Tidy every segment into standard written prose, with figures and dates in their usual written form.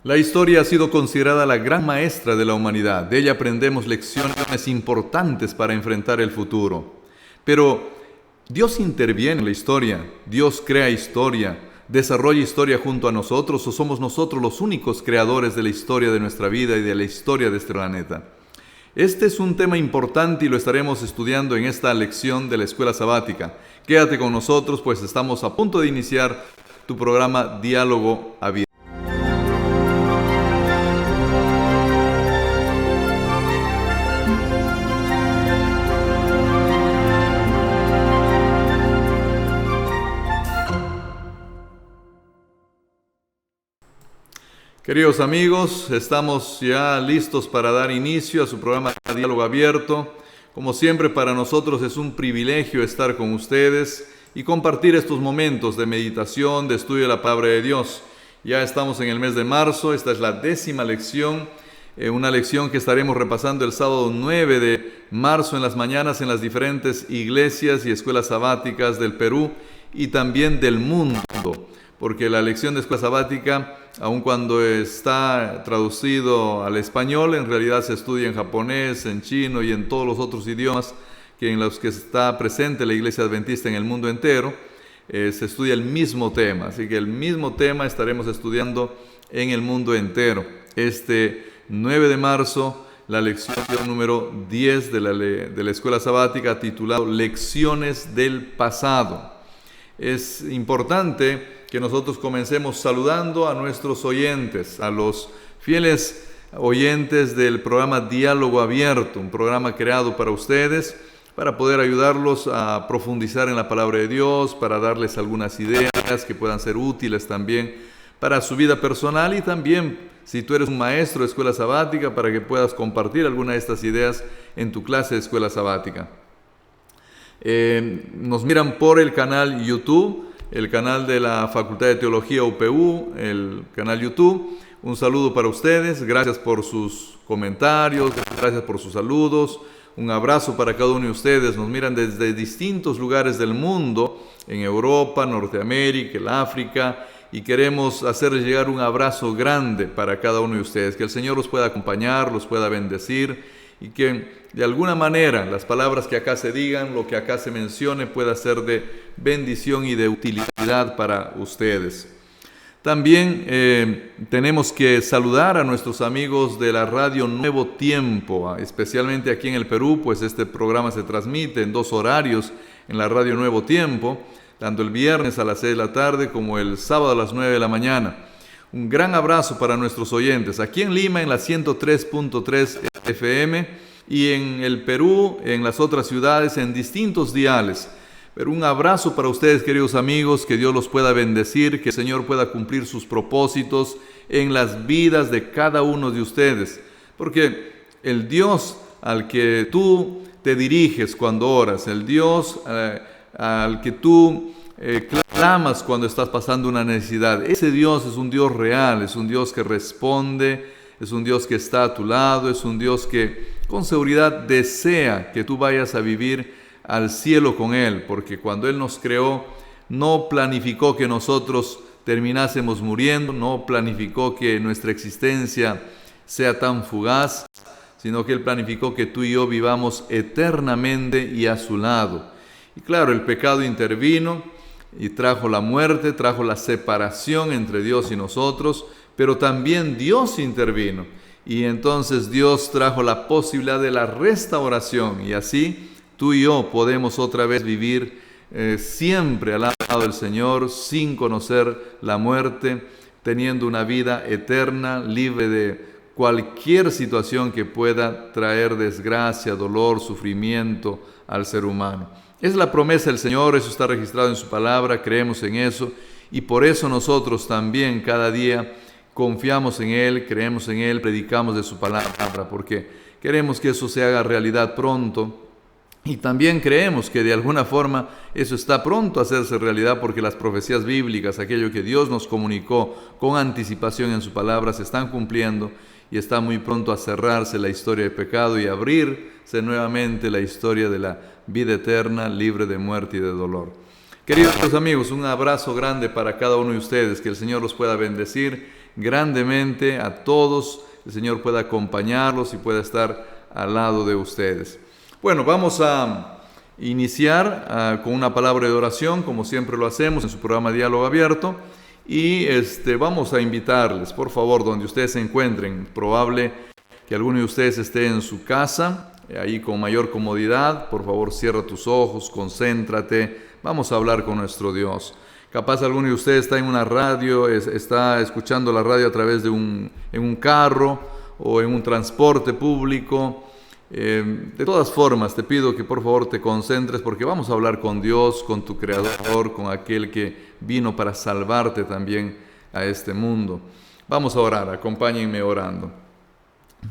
La historia ha sido considerada la gran maestra de la humanidad. De ella aprendemos lecciones importantes para enfrentar el futuro. Pero Dios interviene en la historia, Dios crea historia, desarrolla historia junto a nosotros, o somos nosotros los únicos creadores de la historia de nuestra vida y de la historia de este planeta. Este es un tema importante y lo estaremos estudiando en esta lección de la escuela sabática. Quédate con nosotros, pues estamos a punto de iniciar tu programa Diálogo Abierto. Queridos amigos, estamos ya listos para dar inicio a su programa Diálogo Abierto. Como siempre, para nosotros es un privilegio estar con ustedes y compartir estos momentos de meditación, de estudio de la palabra de Dios. Ya estamos en el mes de marzo, esta es la 10ª lección, una lección que estaremos repasando el sábado 9 de marzo en las mañanas en las diferentes iglesias y escuelas sabáticas del Perú y también del mundo. Porque la lección de escuela sabática, aun cuando está traducido al español, en realidad se estudia en japonés, en chino y en todos los otros idiomas en los que está presente la Iglesia Adventista en el mundo entero. Se estudia el mismo tema, así que el mismo tema estaremos estudiando en el mundo entero. Este 9 de marzo, la lección número 10 de la escuela sabática, titulado Lecciones del Pasado. Es importante que nosotros comencemos saludando a nuestros oyentes, a los fieles oyentes del programa Diálogo Abierto, un programa creado para ustedes, para poder ayudarlos a profundizar en la palabra de Dios, para darles algunas ideas que puedan ser útiles también para su vida personal y también, si tú eres un maestro de escuela sabática, para que puedas compartir alguna de estas ideas en tu clase de escuela sabática. Nos miran por el canal YouTube, el canal de la Facultad de Teología UPU, el canal YouTube. Un saludo para ustedes, gracias por sus comentarios, gracias por sus saludos. Un abrazo para cada uno de ustedes. Nos miran desde distintos lugares del mundo, en Europa, Norteamérica, el África, y queremos hacerles llegar un abrazo grande para cada uno de ustedes. Que el Señor los pueda acompañar, los pueda bendecir, y que de alguna manera las palabras que acá se digan, lo que acá se mencione, pueda ser de bendición y de utilidad para ustedes. También tenemos que saludar a nuestros amigos de la radio Nuevo Tiempo, especialmente aquí en el Perú, pues este programa se transmite en 2 horarios en la radio Nuevo Tiempo, tanto el viernes a las 6 de la tarde como el sábado a las 9 de la mañana. Un gran abrazo para nuestros oyentes. Aquí en Lima en la 103.3 FM y en el Perú, en las otras ciudades, en distintos diales. Pero un abrazo para ustedes, queridos amigos, que Dios los pueda bendecir, que el Señor pueda cumplir sus propósitos en las vidas de cada uno de ustedes. Porque el Dios al que tú te diriges cuando oras, el Dios al que tú clamas cuando estás pasando una necesidad, ese Dios es un Dios real, es un Dios que responde, es un Dios que está a tu lado, es un Dios que con seguridad desea que tú vayas a vivir al cielo con Él, porque cuando Él nos creó, no planificó que nosotros terminásemos muriendo, no planificó que nuestra existencia sea tan fugaz, sino que Él planificó que tú y yo vivamos eternamente y a su lado. Y claro, el pecado intervino y trajo la muerte, trajo la separación entre Dios y nosotros, pero también Dios intervino. Y entonces Dios trajo la posibilidad de la restauración y así tú y yo podemos otra vez vivir siempre al lado del Señor, sin conocer la muerte, teniendo una vida eterna, libre de cualquier situación que pueda traer desgracia, dolor, sufrimiento al ser humano. Es la promesa del Señor, eso está registrado en su palabra, creemos en eso y por eso nosotros también cada día confiamos en Él, creemos en Él, predicamos de su palabra, porque queremos que eso se haga realidad pronto. Y también creemos que de alguna forma eso está pronto a hacerse realidad porque las profecías bíblicas, aquello que Dios nos comunicó con anticipación en su palabra, se están cumpliendo y está muy pronto a cerrarse la historia del pecado y abrirse nuevamente la historia de la vida eterna, libre de muerte y de dolor. Queridos amigos, un abrazo grande para cada uno de ustedes, que el Señor los pueda bendecir. grandemente a todos. El Señor pueda acompañarlos y pueda estar al lado de ustedes. Bueno, vamos a iniciar con una palabra de oración, como siempre lo hacemos en su programa Diálogo Abierto. Y vamos a invitarles, por favor, donde ustedes se encuentren. Probable que alguno de ustedes esté en su casa, ahí con mayor comodidad. Por favor, cierra tus ojos, concéntrate. Vamos a hablar con nuestro Dios. Capaz alguno de ustedes está en una radio, está escuchando la radio a través de en un carro o en un transporte público. De todas formas, te pido que por favor te concentres, porque vamos a hablar con Dios, con tu Creador, con aquel que vino para salvarte también a este mundo. Vamos a orar, acompáñenme orando.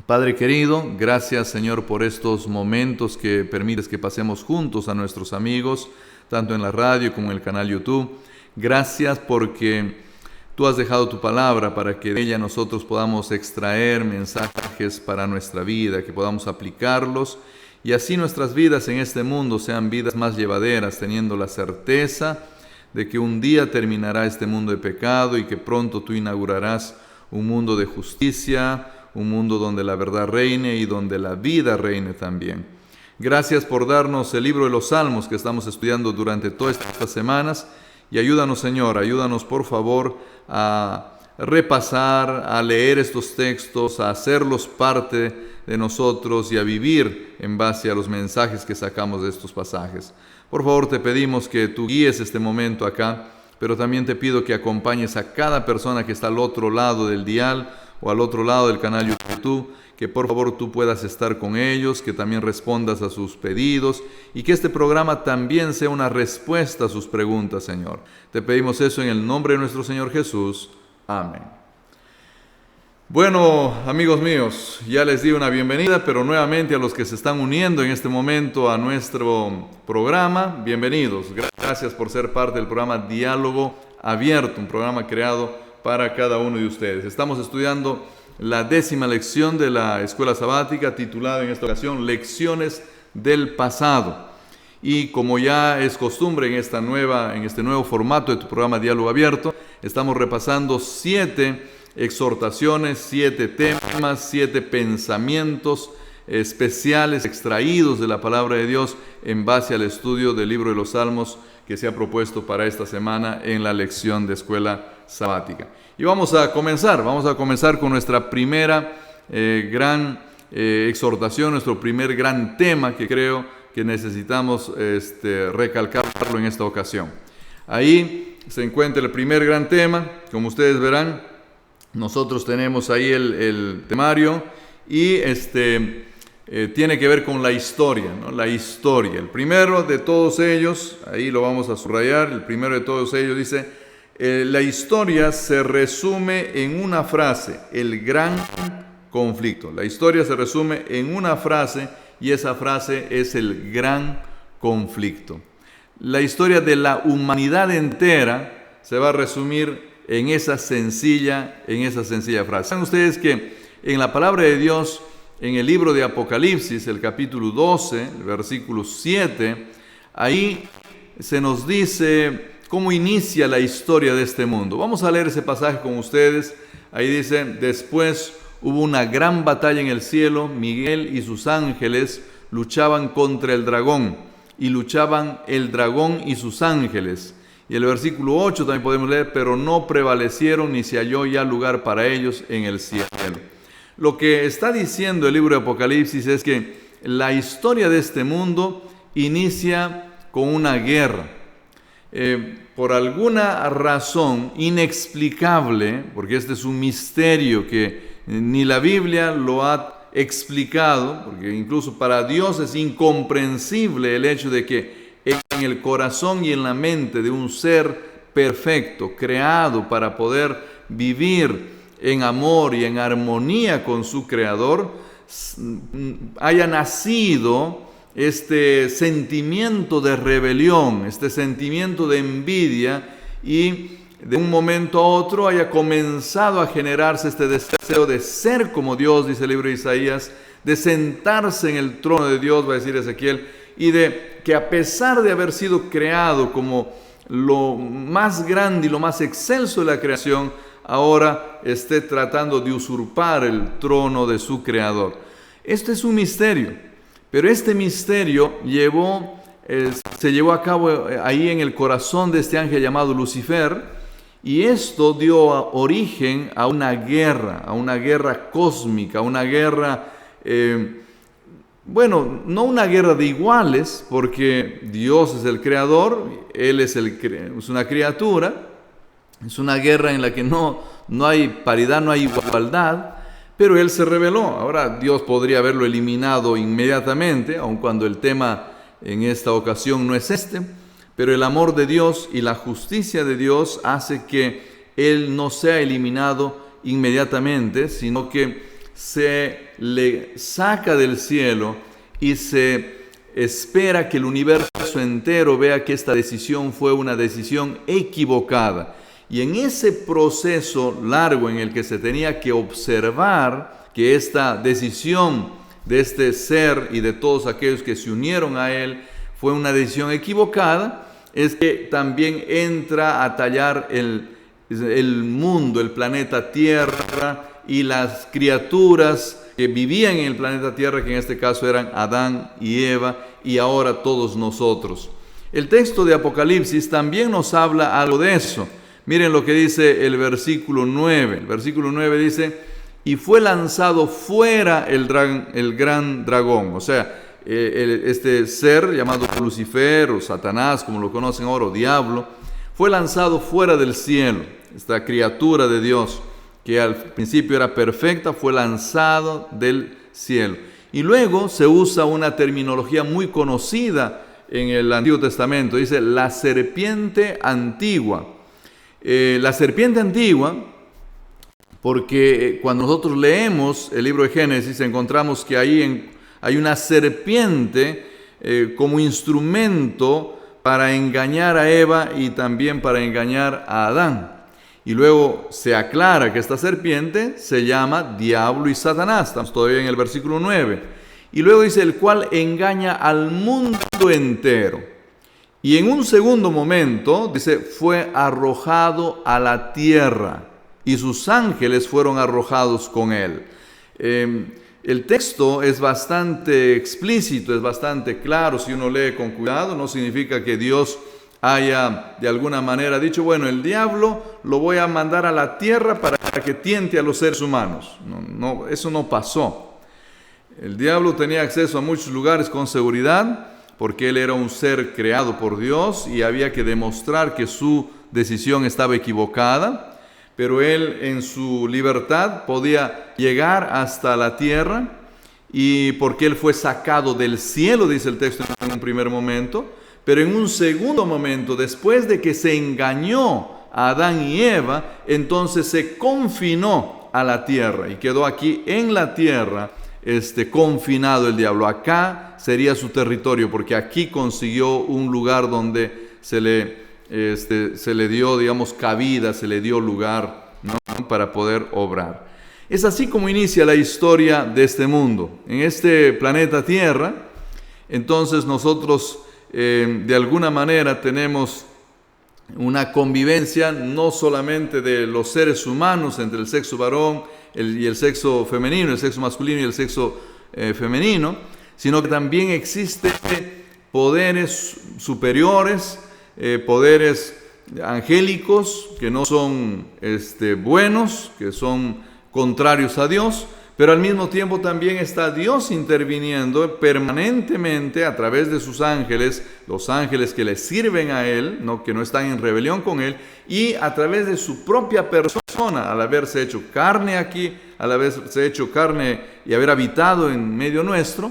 Padre querido, gracias Señor por estos momentos que permites que pasemos juntos a nuestros amigos, tanto en la radio como en el canal YouTube. Gracias porque Tú has dejado tu palabra para que de ella nosotros podamos extraer mensajes para nuestra vida, que podamos aplicarlos y así nuestras vidas en este mundo sean vidas más llevaderas, teniendo la certeza de que un día terminará este mundo de pecado y que pronto Tú inaugurarás un mundo de justicia, un mundo donde la verdad reine y donde la vida reine también. Gracias por darnos el libro de los Salmos que estamos estudiando durante todas estas semanas. Y ayúdanos, Señor, ayúdanos por favor a repasar, a leer estos textos, a hacerlos parte de nosotros y a vivir en base a los mensajes que sacamos de estos pasajes. Por favor, te pedimos que Tú guíes este momento acá, pero también te pido que acompañes a cada persona que está al otro lado del dial o al otro lado del canal YouTube, que por favor Tú puedas estar con ellos, que también respondas a sus pedidos y que este programa también sea una respuesta a sus preguntas, Señor. Te pedimos eso en el nombre de nuestro Señor Jesús. Amén. Bueno, amigos míos, ya les di una bienvenida, pero nuevamente a los que se están uniendo en este momento a nuestro programa, bienvenidos. Gracias por ser parte del programa Diálogo Abierto, un programa creado para cada uno de ustedes. Estamos estudiando la 10ª lección de la escuela sabática, titulada en esta ocasión Lecciones del pasado. Y como ya es costumbre en este nuevo formato de tu programa Diálogo Abierto, estamos repasando 7 exhortaciones, 7 temas, 7 pensamientos especiales extraídos de la palabra de Dios en base al estudio del libro de los Salmos que se ha propuesto para esta semana en la lección de escuela sabática. Y vamos a comenzar con nuestra primera gran exhortación, nuestro primer gran tema que creo que necesitamos recalcarlo en esta ocasión. Ahí se encuentra el primer gran tema, como ustedes verán, nosotros tenemos ahí el temario y tiene que ver con la historia, ¿no? La historia. El primero de todos ellos, ahí lo vamos a subrayar, el primero de todos ellos dice: la historia se resume en una frase, el gran conflicto. La historia se resume en una frase y esa frase es el gran conflicto. La historia de la humanidad entera se va a resumir en esa sencilla frase. Saben ustedes que en la palabra de Dios, en el libro de Apocalipsis, el capítulo 12, el versículo 7, ahí se nos dice cómo inicia la historia de este mundo. Vamos a leer ese pasaje con ustedes. Ahí dice: después hubo una gran batalla en el cielo, Miguel y sus ángeles luchaban contra el dragón, y luchaban el dragón y sus ángeles. Y el versículo 8 también podemos leer: pero no prevalecieron ni se halló ya lugar para ellos en el cielo. Lo que está diciendo el libro de Apocalipsis es que la historia de este mundo inicia con una guerra. Por alguna razón inexplicable, porque este es un misterio que ni la Biblia lo ha explicado, porque incluso para Dios es incomprensible el hecho de que en el corazón y en la mente de un ser perfecto, creado para poder vivir en amor y en armonía con su Creador, haya nacido este sentimiento de rebelión, este sentimiento de envidia, y de un momento a otro haya comenzado a generarse este deseo de ser como Dios, dice el libro de Isaías, de sentarse en el trono de Dios, va a decir Ezequiel, y de que a pesar de haber sido creado como lo más grande y lo más excelso de la creación, ahora esté tratando de usurpar el trono de su creador. Este es un misterio, pero este misterio se llevó a cabo ahí en el corazón de este ángel llamado Lucifer, y esto dio origen a una guerra cósmica, una guerra, no una guerra de iguales, porque Dios es el creador, Él es una criatura, es una guerra en la que no hay paridad, no hay igualdad, pero Él se rebeló. Ahora Dios podría haberlo eliminado inmediatamente, aun cuando el tema en esta ocasión no es este, pero el amor de Dios y la justicia de Dios hace que Él no sea eliminado inmediatamente, sino que se le saca del cielo y se espera que el universo entero vea que esta decisión fue una decisión equivocada. Y en ese proceso largo en el que se tenía que observar que esta decisión de este ser y de todos aquellos que se unieron a él fue una decisión equivocada, es que también entra a tallar el mundo, el planeta Tierra y las criaturas que vivían en el planeta Tierra, que en este caso eran Adán y Eva, y ahora todos nosotros. El texto de Apocalipsis también nos habla algo de eso. Miren lo que dice el versículo 9. El versículo 9 dice: y fue lanzado fuera el gran dragón. O sea, este ser llamado Lucifer o Satanás, como lo conocen ahora, o diablo, fue lanzado fuera del cielo. Esta criatura de Dios, que al principio era perfecta, fue lanzado del cielo. Y luego se usa una terminología muy conocida en el Antiguo Testamento. Dice la serpiente antigua. La serpiente antigua, porque cuando nosotros leemos el libro de Génesis encontramos que ahí hay una serpiente como instrumento para engañar a Eva y también para engañar a Adán. Y luego se aclara que esta serpiente se llama Diablo y Satanás. Estamos todavía en el versículo 9. Y luego dice: el cual engaña al mundo entero. Y en un segundo momento, dice, fue arrojado a la tierra y sus ángeles fueron arrojados con él. El texto es bastante explícito, es bastante claro. Si uno lee con cuidado, no significa que Dios haya de alguna manera dicho: bueno, el diablo lo voy a mandar a la tierra para que tiente a los seres humanos. No, eso no pasó. El diablo tenía acceso a muchos lugares con seguridad, porque él era un ser creado por Dios y había que demostrar que su decisión estaba equivocada, pero él en su libertad podía llegar hasta la tierra, y porque él fue sacado del cielo, dice el texto en un primer momento, pero en un segundo momento, después de que se engañó a Adán y Eva, entonces se confinó a la tierra y quedó aquí en la tierra confinado el diablo. Acá sería su territorio, porque aquí consiguió un lugar donde se le dio, digamos, cabida, se le dio lugar, ¿no?, para poder obrar. Es así como inicia la historia de este mundo. En este planeta Tierra, entonces nosotros de alguna manera tenemos una convivencia no solamente de los seres humanos entre el sexo varón y el sexo femenino, el sexo masculino y el sexo femenino, sino que también existen poderes superiores, poderes angélicos que no son buenos, que son contrarios a Dios, pero al mismo tiempo también está Dios interviniendo permanentemente a través de sus ángeles, los ángeles que le sirven a Él, ¿no?, que no están en rebelión con Él, y a través de su propia persona, al haberse hecho carne aquí, al haberse hecho carne y haber habitado en medio nuestro,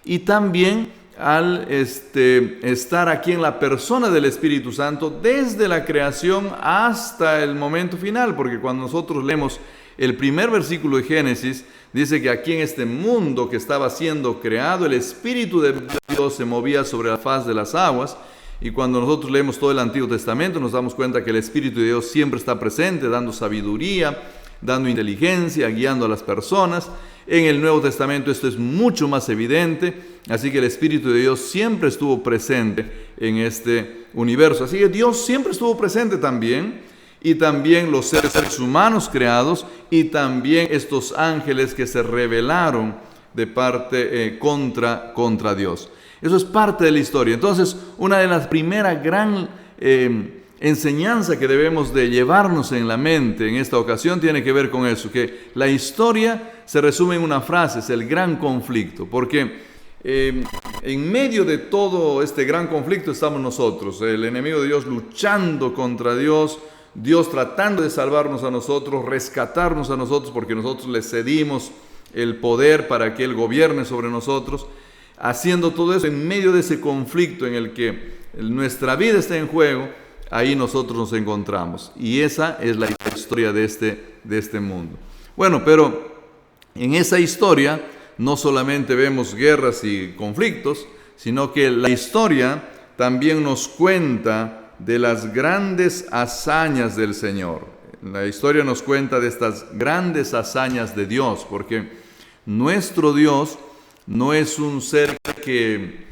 y también al estar aquí en la persona del Espíritu Santo desde la creación hasta el momento final, porque cuando nosotros leemos el primer versículo de Génesis, dice que aquí en este mundo que estaba siendo creado, el Espíritu de Dios se movía sobre la faz de las aguas. Y cuando nosotros leemos todo el Antiguo Testamento, nos damos cuenta que el Espíritu de Dios siempre está presente, dando sabiduría, dando inteligencia, guiando a las personas. En el Nuevo Testamento esto es mucho más evidente, así que el Espíritu de Dios siempre estuvo presente en este universo. Así que Dios siempre estuvo presente también, y también los seres humanos creados, y también estos ángeles que se rebelaron de parte contra Dios. Eso es parte de la historia. Entonces, una de las primeras gran enseñanza que debemos de llevarnos en la mente en esta ocasión tiene que ver con eso, que la historia se resume en una frase, es el gran conflicto, porque en medio de todo este gran conflicto estamos nosotros, el enemigo de Dios luchando contra Dios, Dios tratando de salvarnos a nosotros, rescatarnos a nosotros porque nosotros le cedimos el poder para que Él gobierne sobre nosotros, haciendo todo eso en medio de ese conflicto en el que nuestra vida está en juego. Ahí nosotros nos encontramos, y esa es la historia de este mundo. Bueno, pero en esa historia no solamente vemos guerras y conflictos, sino que la historia también nos cuenta de las grandes hazañas del Señor. La historia nos cuenta de estas grandes hazañas de Dios, porque nuestro Dios no es un ser que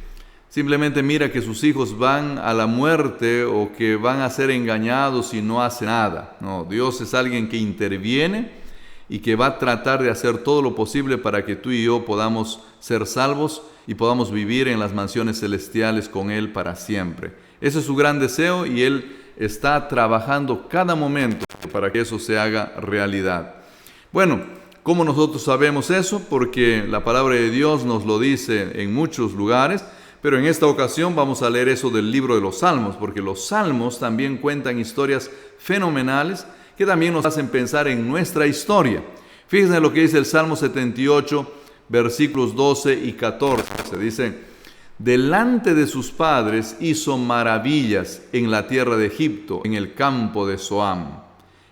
simplemente mira que sus hijos van a la muerte o que van a ser engañados y no hace nada. No, Dios es alguien que interviene y que va a tratar de hacer todo lo posible para que tú y yo podamos ser salvos y podamos vivir en las mansiones celestiales con Él para siempre. Ese es su gran deseo y Él está trabajando cada momento para que eso se haga realidad. Bueno, ¿cómo nosotros sabemos eso? Porque la palabra de Dios nos lo dice en muchos lugares. Pero en esta ocasión vamos a leer eso del libro de los Salmos, porque los Salmos también cuentan historias fenomenales que también nos hacen pensar en nuestra historia. Fíjense lo que dice el Salmo 78, versículos 12 y 14. Dice: delante de sus padres hizo maravillas en la tierra de Egipto, en el campo de Zoán.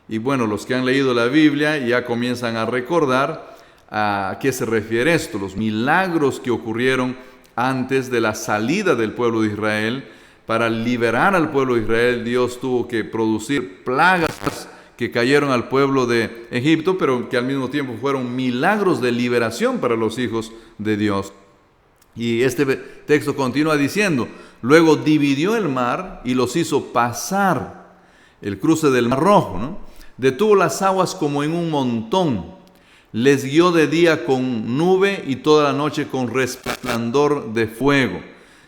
Y bueno, los que han leído la Biblia ya comienzan a recordar a qué se refiere esto, los milagros que ocurrieron antes de la salida del pueblo de Israel. Para liberar al pueblo de Israel, Dios tuvo que producir plagas que cayeron al pueblo de Egipto, pero que al mismo tiempo fueron milagros de liberación para los hijos de Dios. Y este texto continúa diciendo: luego dividió el mar y los hizo pasar el cruce del Mar Rojo, ¿no? Detuvo las aguas como en un montón. Les guió de día con nube y toda la noche con resplandor de fuego.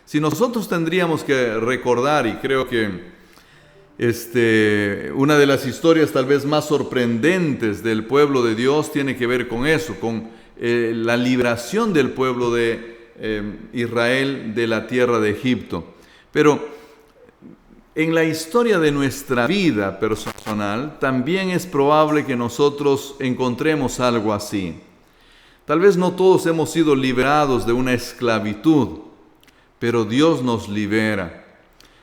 Si nosotros tendríamos que recordar, y creo que una de las historias tal vez más sorprendentes del pueblo de Dios tiene que ver con eso, con la liberación del pueblo de Israel de la tierra de Egipto. Pero en la historia de nuestra vida personal también es probable que nosotros encontremos algo así. Tal vez no todos hemos sido liberados de una esclavitud, pero Dios nos libera.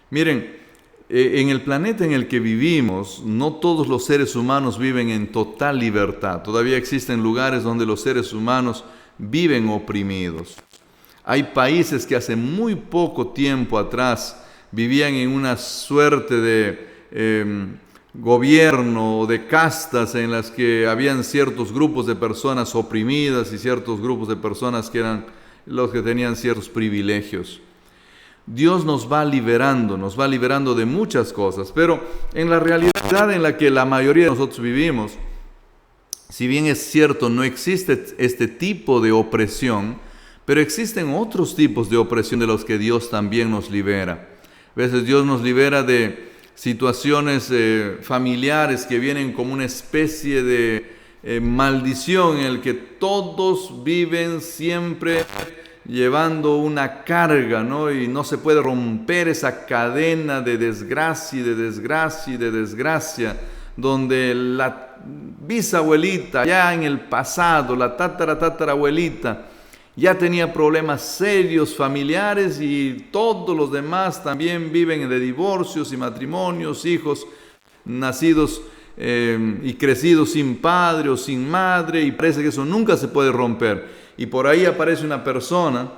Miren, en el planeta en el que vivimos, no todos los seres humanos viven en total libertad. Todavía existen lugares donde los seres humanos viven oprimidos. Hay países que hace muy poco tiempo atrás vivían en una suerte de gobierno, de castas en las que habían ciertos grupos de personas oprimidas y ciertos grupos de personas que eran los que tenían ciertos privilegios. Dios nos va liberando de muchas cosas, pero en la realidad en la que la mayoría de nosotros vivimos, si bien es cierto, no existe este tipo de opresión, pero existen otros tipos de opresión de los que Dios también nos libera. A veces Dios nos libera de situaciones familiares que vienen como una especie de maldición en el que todos viven siempre llevando una carga, ¿no? Y no se puede romper esa cadena de desgracia y de desgracia y de desgracia, donde la bisabuelita ya en el pasado, la tatarabuelita, ya tenía problemas serios familiares y todos los demás también viven de divorcios y matrimonios, hijos nacidos y crecidos sin padre o sin madre, y parece que eso nunca se puede romper. Y por ahí aparece una persona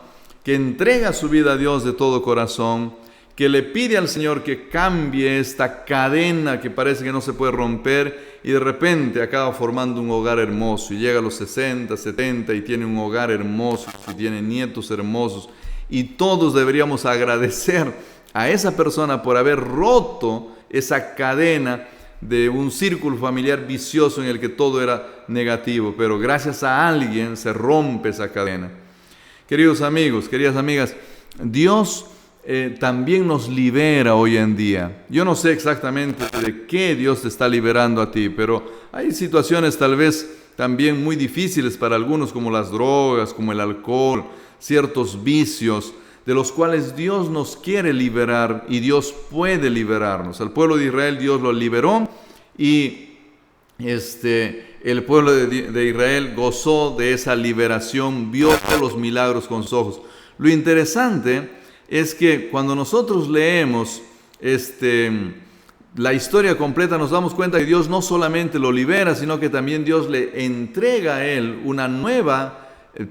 que entrega su vida a Dios de todo corazón, que le pide al Señor que cambie esta cadena que parece que no se puede romper, y de repente acaba formando un hogar hermoso y llega a los 60, 70 y tiene un hogar hermoso y tiene nietos hermosos, y todos deberíamos agradecer a esa persona por haber roto esa cadena de un círculo familiar vicioso en el que todo era negativo, pero gracias a alguien se rompe esa cadena. Queridos amigos, queridas amigas, Dios también nos libera hoy en día. Yo no sé exactamente de qué Dios te está liberando a ti, pero hay situaciones tal vez también muy difíciles para algunos, como las drogas, como el alcohol, ciertos vicios, de los cuales Dios nos quiere liberar y Dios puede liberarnos. Al pueblo de Israel Dios lo liberó y el pueblo de Israel gozó de esa liberación, vio los milagros con sus ojos. Lo interesante es que cuando nosotros leemos la historia completa, nos damos cuenta que Dios no solamente lo libera, sino que también Dios le entrega a él una nueva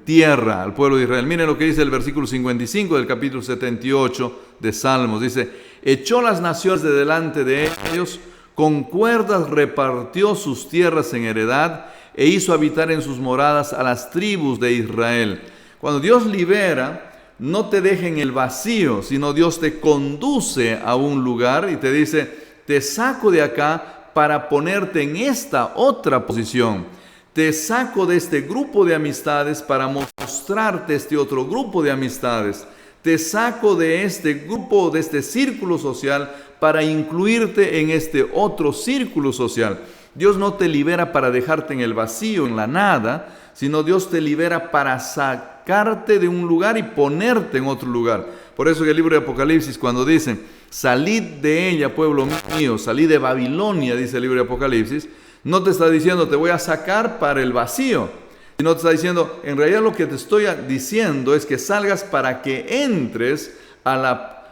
tierra al pueblo de Israel. Miren lo que dice el versículo 55 del capítulo 78 de Salmos. Dice: echó las naciones de delante de ellos, con cuerdas repartió sus tierras en heredad, e hizo habitar en sus moradas a las tribus de Israel. Cuando Dios libera, no te deja en el vacío, sino Dios te conduce a un lugar y te dice: te saco de acá para ponerte en esta otra posición. Te saco de este grupo de amistades para mostrarte este otro grupo de amistades. Te saco de este grupo, de este círculo social, para incluirte en este otro círculo social. Dios no te libera para dejarte en el vacío, en la nada, sino Dios te libera para sacarte de un lugar y ponerte en otro lugar. Por eso en el libro de Apocalipsis, cuando dice: salid de ella, pueblo mío, salid de Babilonia, dice el libro de Apocalipsis, no te está diciendo te voy a sacar para el vacío, sino te está diciendo, en realidad lo que te estoy diciendo es que salgas para que entres a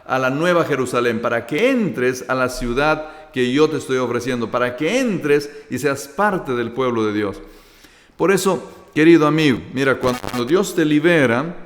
la nueva Jerusalén, para que entres a la ciudad que yo te estoy ofreciendo, para que entres y seas parte del pueblo de Dios. Por eso, querido amigo, mira, cuando Dios te libera,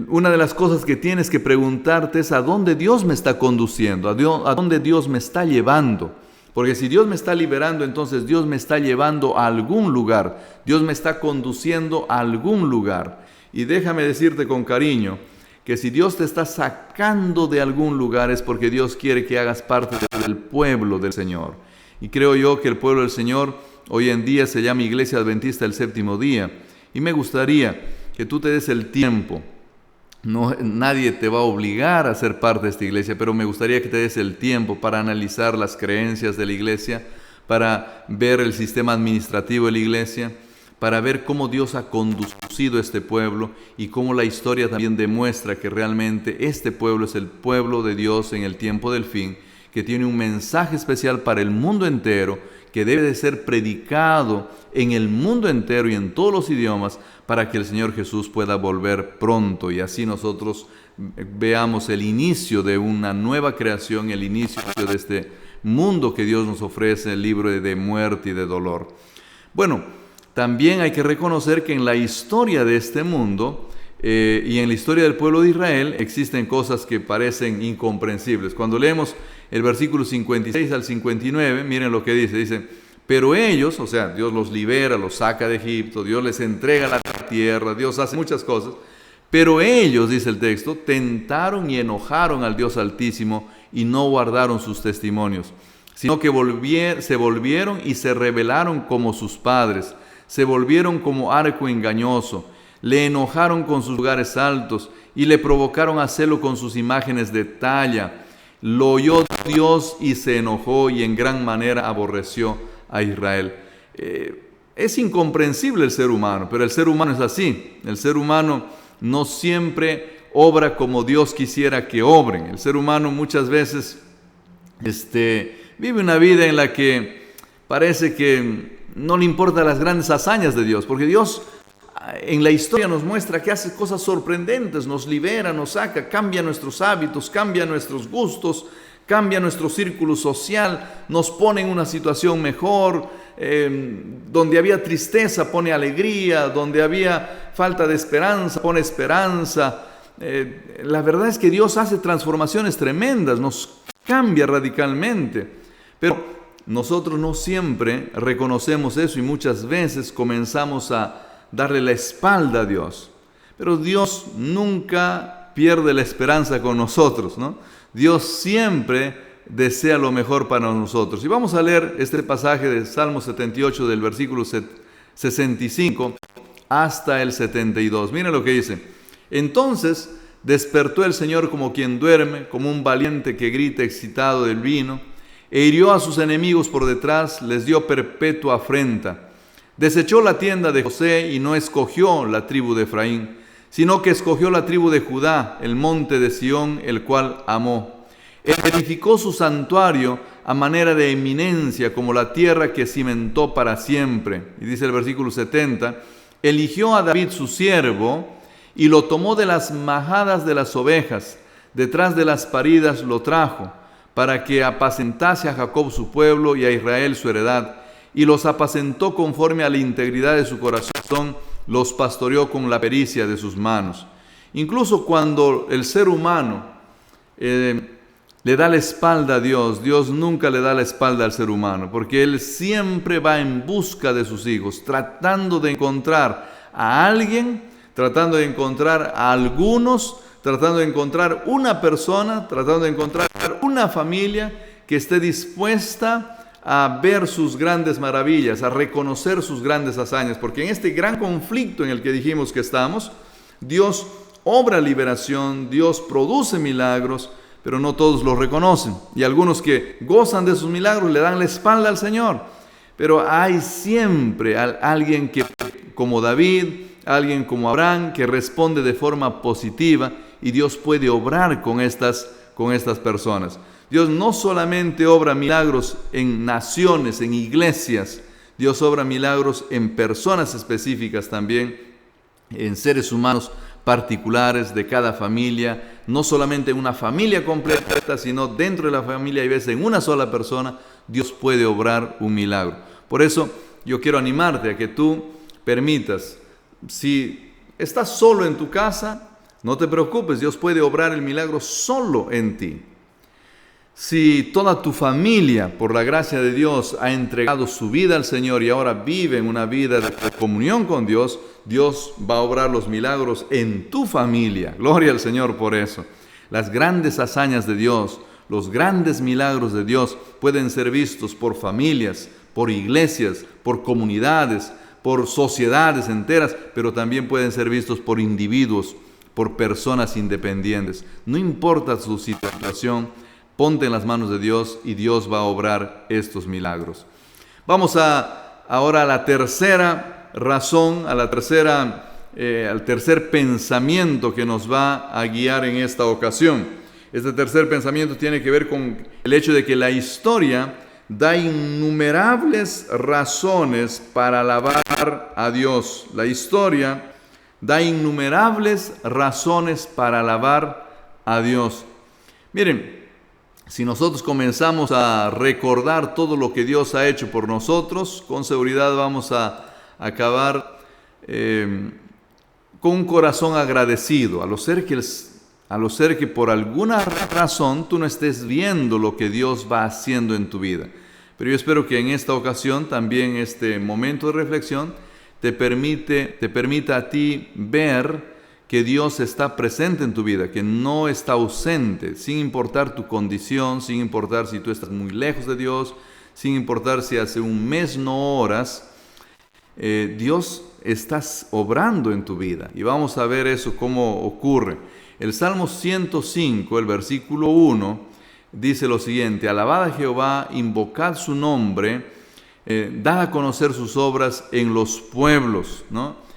una de las cosas que tienes que preguntarte es: ¿a dónde Dios me está conduciendo? ¿A dónde Dios me está llevando? Porque si Dios me está liberando, entonces Dios me está llevando a algún lugar. Dios me está conduciendo a algún lugar. Y déjame decirte con cariño que si Dios te está sacando de algún lugar es porque Dios quiere que hagas parte del pueblo del Señor. Y creo yo que el pueblo del Señor hoy en día se llama Iglesia Adventista del Séptimo Día. Y me gustaría que tú te des el tiempo. Nadie te va a obligar a ser parte de esta iglesia, pero me gustaría que te des el tiempo para analizar las creencias de la iglesia, para ver el sistema administrativo de la iglesia, para ver cómo Dios ha conducido a este pueblo y cómo la historia también demuestra que realmente este pueblo es el pueblo de Dios en el tiempo del fin, que tiene un mensaje especial para el mundo entero, que debe de ser predicado en el mundo entero y en todos los idiomas para que el Señor Jesús pueda volver pronto y así nosotros veamos el inicio de una nueva creación, el inicio de este mundo que Dios nos ofrece, libre de muerte y de dolor. Bueno, también hay que reconocer que en la historia de este mundo y en la historia del pueblo de Israel existen cosas que parecen incomprensibles. Cuando leemos el versículo 56 al 59, miren lo que dice, pero ellos, o sea, Dios los libera, los saca de Egipto, Dios les entrega la tierra, Dios hace muchas cosas, pero ellos, dice el texto, tentaron y enojaron al Dios Altísimo y no guardaron sus testimonios, sino que se volvieron y se rebelaron como sus padres, se volvieron como arco engañoso, le enojaron con sus lugares altos y le provocaron a celo con sus imágenes de talla. Lo oyó Dios y se enojó y en gran manera aborreció a Israel. Es incomprensible el ser humano, pero el ser humano es así. El ser humano no siempre obra como Dios quisiera que obren. El ser humano muchas veces vive una vida en la que parece que no le importan las grandes hazañas de Dios, porque Dios en la historia nos muestra que hace cosas sorprendentes, nos libera, nos saca, cambia nuestros hábitos, cambia nuestros gustos, cambia nuestro círculo social, nos pone en una situación mejor, donde había tristeza pone alegría, donde había falta de esperanza pone esperanza. La verdad es que Dios hace transformaciones tremendas, nos cambia radicalmente, pero nosotros no siempre reconocemos eso y muchas veces comenzamos a darle la espalda a Dios. Pero Dios nunca pierde la esperanza con nosotros, ¿no? Dios siempre desea lo mejor para nosotros. Y vamos a leer este pasaje de Salmo 78 del versículo 65 hasta el 72. Miren lo que dice. Entonces despertó el Señor como quien duerme, como un valiente que grita excitado del vino, e hirió a sus enemigos por detrás, les dio perpetua afrenta. Desechó la tienda de José y no escogió la tribu de Efraín, sino que escogió la tribu de Judá, el monte de Sión, el cual amó. Edificó su santuario a manera de eminencia, como la tierra que cimentó para siempre. Y dice el versículo 70, eligió a David su siervo, y lo tomó de las majadas de las ovejas, detrás de las paridas lo trajo, para que apacentase a Jacob su pueblo y a Israel su heredad, y los apacentó conforme a la integridad de su corazón, los pastoreó con la pericia de sus manos. Incluso cuando el ser humano le da la espalda a Dios, Dios nunca le da la espalda al ser humano, porque Él siempre va en busca de sus hijos, tratando de encontrar a alguien, tratando de encontrar a algunos, tratando de encontrar una persona, tratando de encontrar una familia que esté dispuesta a ver sus grandes maravillas, a reconocer sus grandes hazañas, porque en este gran conflicto en el que dijimos que estamos, Dios obra liberación, Dios produce milagros, pero no todos los reconocen. Y algunos que gozan de sus milagros le dan la espalda al Señor. Pero hay siempre alguien que, como David, alguien como Abraham, que responde de forma positiva, y Dios puede obrar con estas personas. Dios no solamente obra milagros en naciones, en iglesias, Dios obra milagros en personas específicas también, en seres humanos particulares de cada familia, no solamente en una familia completa, sino dentro de la familia y a veces en una sola persona, Dios puede obrar un milagro. Por eso yo quiero animarte a que tú permitas, si estás solo en tu casa, no te preocupes, Dios puede obrar el milagro solo en ti. Si toda tu familia, por la gracia de Dios, ha entregado su vida al Señor y ahora vive en una vida de comunión con Dios, Dios va a obrar los milagros en tu familia. Gloria al Señor por eso. Las grandes hazañas de Dios, los grandes milagros de Dios pueden ser vistos por familias, por iglesias, por comunidades, por sociedades enteras, pero también pueden ser vistos por individuos, por personas independientes. No importa su situación, ponte en las manos de Dios y Dios va a obrar estos milagros. Vamos ahora a la tercera razón, al tercer pensamiento que nos va a guiar en esta ocasión. Este tercer pensamiento tiene que ver con el hecho de que la historia da innumerables razones para alabar a Dios. La historia da innumerables razones para alabar a Dios. Miren, si nosotros comenzamos a recordar todo lo que Dios ha hecho por nosotros, con seguridad vamos a acabar con un corazón agradecido, a lo ser que por alguna razón tú no estés viendo lo que Dios va haciendo en tu vida. Pero yo espero que en esta ocasión, también este momento de reflexión, te permita a ti ver que Dios está presente en tu vida, que no está ausente, sin importar tu condición, sin importar si tú estás muy lejos de Dios, sin importar si hace un mes no oras, Dios está obrando en tu vida. Y vamos a ver eso cómo ocurre. El Salmo 105, el versículo 1, dice lo siguiente: alabad a Jehová, invocad su nombre, dad a conocer sus obras en los pueblos, ¿no?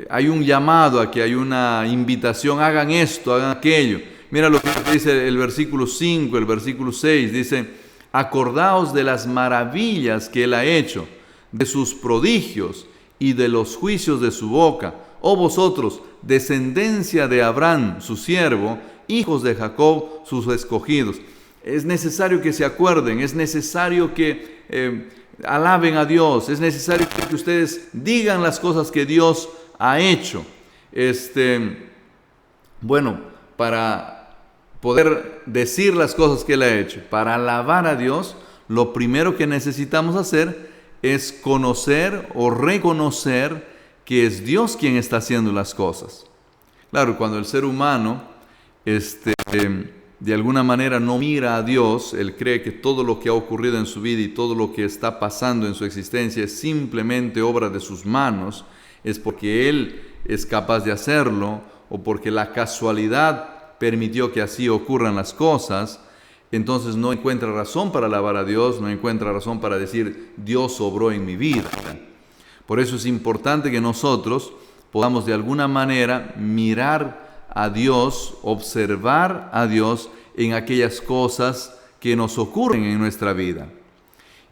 Hay un llamado aquí, hay una invitación, hagan esto, hagan aquello. Mira lo que dice el versículo 5, el versículo 6, dice: acordaos de las maravillas que Él ha hecho, de sus prodigios y de los juicios de su boca. Oh vosotros, descendencia de Abraham, su siervo, hijos de Jacob, sus escogidos. Es necesario que se acuerden, es necesario que alaben a Dios, es necesario que ustedes digan las cosas que Dios ha hecho. Para poder decir las cosas que Él ha hecho, para alabar a Dios, lo primero que necesitamos hacer es conocer o reconocer que es Dios quien está haciendo las cosas. Claro, cuando el ser humano de alguna manera no mira a Dios, él cree que todo lo que ha ocurrido en su vida y todo lo que está pasando en su existencia es simplemente obra de sus manos, es porque él es capaz de hacerlo o porque la casualidad permitió que así ocurran las cosas, entonces no encuentra razón para alabar a Dios, no encuentra razón para decir Dios obró en mi vida. Por eso es importante que nosotros podamos de alguna manera mirar a Dios, observar a Dios en aquellas cosas que nos ocurren en nuestra vida.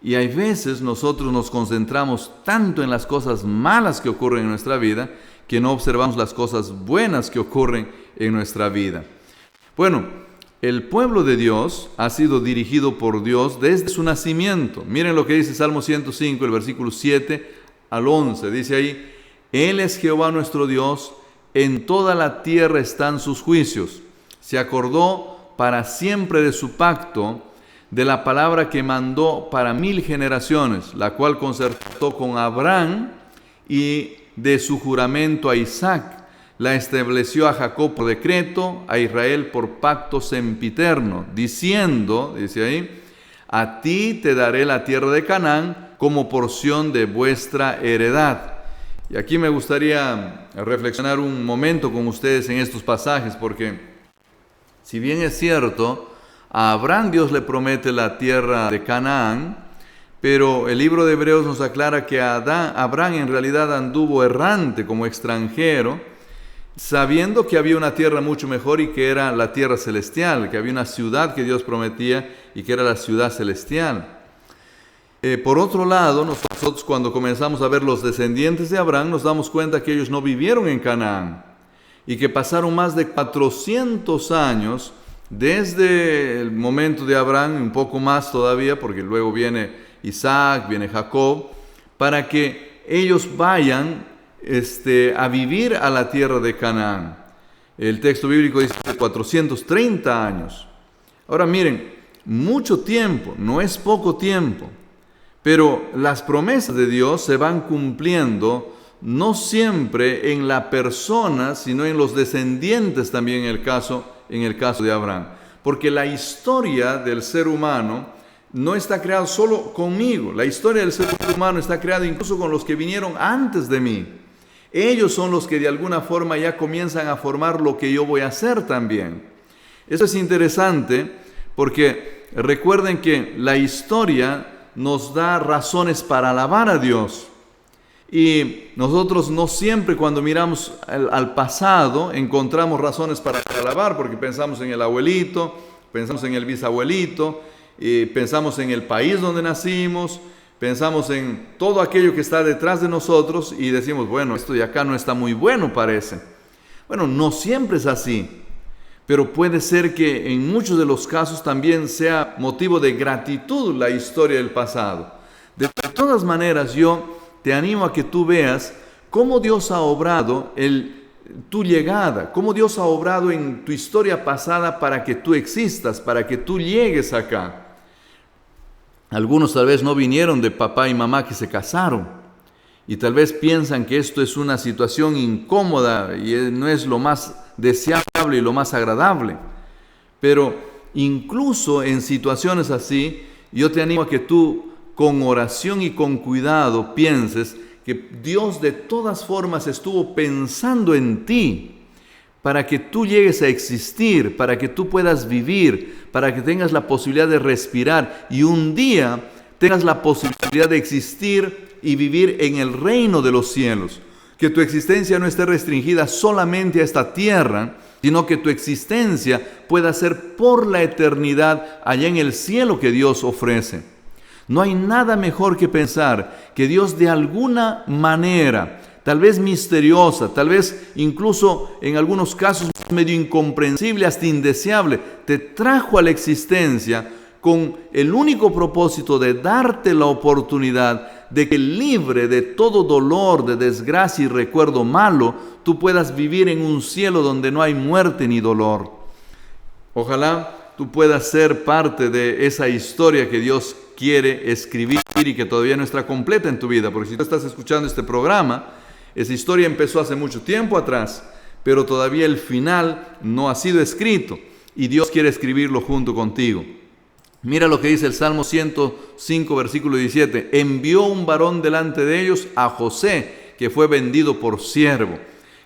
Y hay veces nosotros nos concentramos tanto en las cosas malas que ocurren en nuestra vida que no observamos las cosas buenas que ocurren en nuestra vida. Bueno, el pueblo de Dios ha sido dirigido por Dios desde su nacimiento. Miren lo que dice Salmo 105, el versículo 7 al 11. Dice ahí: Él es Jehová nuestro Dios, en toda la tierra están sus juicios. Se acordó para siempre de su pacto, de la palabra que mandó para 1000 generaciones, la cual concertó con Abraham, y de su juramento a Isaac. La estableció a Jacob por decreto, a Israel por pacto sempiterno, diciendo, dice ahí: a ti te daré la tierra de Canaán como porción de vuestra heredad. Y aquí me gustaría reflexionar un momento con ustedes en estos pasajes, porque si bien es cierto, a Abraham Dios le promete la tierra de Canaán, pero el libro de Hebreos nos aclara que Abraham en realidad anduvo errante como extranjero, sabiendo que había una tierra mucho mejor y que era la tierra celestial, que había una ciudad que Dios prometía y que era la ciudad celestial. Por otro lado, nosotros cuando comenzamos a ver los descendientes de Abraham, nos damos cuenta que ellos no vivieron en Canaán y que pasaron más de 400 años desde el momento de Abraham, un poco más todavía, porque luego viene Isaac, viene Jacob, para que ellos vayan a vivir a la tierra de Canaán. El texto bíblico dice 430 años. Ahora miren, mucho tiempo, no es poco tiempo, pero las promesas de Dios se van cumpliendo no siempre en la persona, sino en los descendientes también en el caso de Abraham. Porque la historia del ser humano no está creada solo conmigo, la historia del ser humano está creada incluso con los que vinieron antes de mí. Ellos son los que de alguna forma ya comienzan a formar lo que yo voy a hacer también. Eso es interesante porque recuerden que la historia nos da razones para alabar a Dios. Y nosotros no siempre cuando miramos al pasado encontramos razones para alabar, porque pensamos en el abuelito, pensamos en el bisabuelito, pensamos en el país donde nacimos, pensamos en todo aquello que está detrás de nosotros y decimos, bueno, esto de acá no está muy bueno, parece. Bueno, no siempre es así, pero puede ser que en muchos de los casos también sea motivo de gratitud la historia del pasado. De todas maneras, yo te animo a que tú veas cómo Dios ha obrado tu llegada, cómo Dios ha obrado en tu historia pasada para que tú existas, para que tú llegues acá. Algunos tal vez no vinieron de papá y mamá que se casaron y tal vez piensan que esto es una situación incómoda y no es lo más deseable y lo más agradable. Pero incluso en situaciones así, yo te animo a que tú con oración y con cuidado pienses que Dios de todas formas estuvo pensando en ti para que tú llegues a existir, para que tú puedas vivir, para que tengas la posibilidad de respirar y un día tengas la posibilidad de existir y vivir en el reino de los cielos. Que tu existencia no esté restringida solamente a esta tierra, sino que tu existencia pueda ser por la eternidad allá en el cielo que Dios ofrece. No hay nada mejor que pensar que Dios de alguna manera, tal vez misteriosa, tal vez incluso en algunos casos medio incomprensible, hasta indeseable, te trajo a la existencia con el único propósito de darte la oportunidad de que libre de todo dolor, de desgracia y recuerdo malo, tú puedas vivir en un cielo donde no hay muerte ni dolor. Ojalá tú puedas ser parte de esa historia que Dios quiere escribir y que todavía no está completa en tu vida, porque si tú estás escuchando este programa, esa historia empezó hace mucho tiempo atrás, pero todavía el final no ha sido escrito. y Dios quiere escribirlo junto contigo. Mira lo que dice el Salmo 105, versículo 17. Envió un varón delante de ellos, a José, que fue vendido por siervo.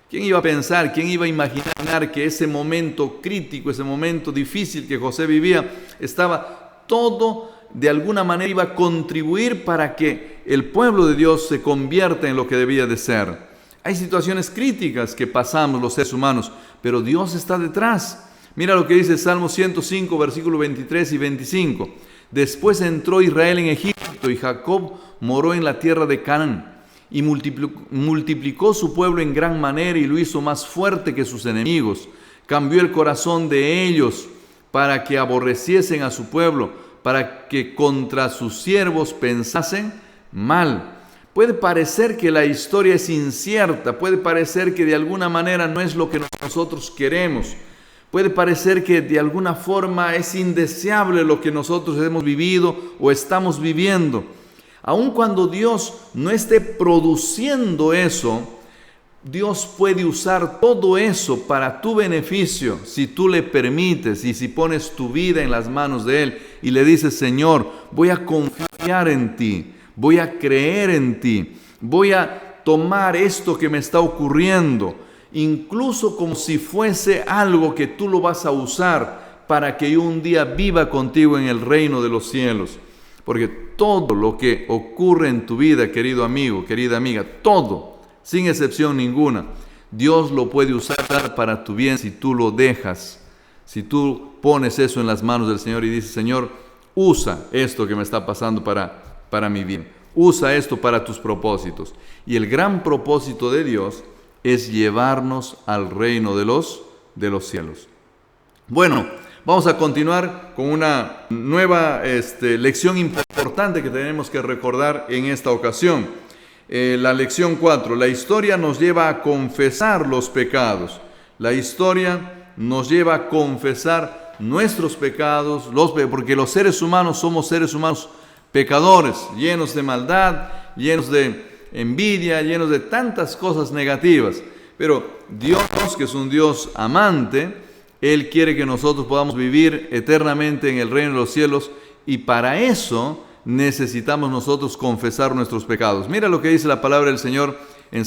¿Quién iba a pensar, quién iba a imaginar que ese momento crítico, ese momento difícil que José vivía, estaba todo de alguna manera iba a contribuir para que el pueblo de Dios se convierta en lo que debía de ser? Hay situaciones críticas que pasamos los seres humanos, pero Dios está detrás. Mira lo que dice el Salmo 105, versículos 23 y 25. Después entró Israel en Egipto y Jacob moró en la tierra de Canaán. Y multiplicó su pueblo en gran manera y lo hizo más fuerte que sus enemigos. Cambió el corazón de ellos para que aborreciesen a su pueblo, para que contra sus siervos pensasen mal. Puede parecer que la historia es incierta, puede parecer que de alguna manera no es lo que nosotros queremos. Puede parecer que de alguna forma es indeseable lo que nosotros hemos vivido o estamos viviendo. Aun cuando Dios no esté produciendo eso, Dios puede usar todo eso para tu beneficio si tú le permites y si pones tu vida en las manos de Él y le dices: Señor, voy a confiar en ti, voy a creer en ti, voy a tomar esto que me está ocurriendo, incluso como si fuese algo que tú lo vas a usar para que yo un día viva contigo en el reino de los cielos. Porque todo lo que ocurre en tu vida, querido amigo, querida amiga, todo, sin excepción ninguna, Dios lo puede usar para tu bien si tú lo dejas, si tú pones eso en las manos del Señor y dices: Señor, usa esto que me está pasando para mi bien, usa esto para tus propósitos. Y el gran propósito de Dios es llevarnos al reino de los cielos. Bueno, vamos a continuar con una nueva lección importante que tenemos que recordar en esta ocasión. La lección 4. La historia nos lleva a confesar los pecados. La historia nos lleva a confesar nuestros pecados, porque los seres humanos somos seres humanos pecadores, llenos de maldad, llenos de envidia, llenos de tantas cosas negativas. Pero Dios, que es un Dios amante, Él quiere que nosotros podamos vivir eternamente en el reino de los cielos, y para eso necesitamos nosotros confesar nuestros pecados. Mira lo que dice la palabra del Señor en el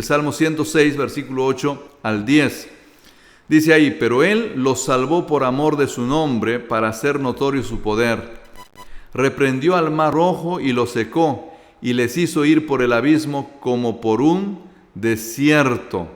Salmo 106, versículo 8 al 10. Dice ahí: pero Él los salvó por amor de su nombre, para hacer notorio su poder. Reprendió al mar rojo y lo secó, y les hizo ir por el abismo como por un desierto.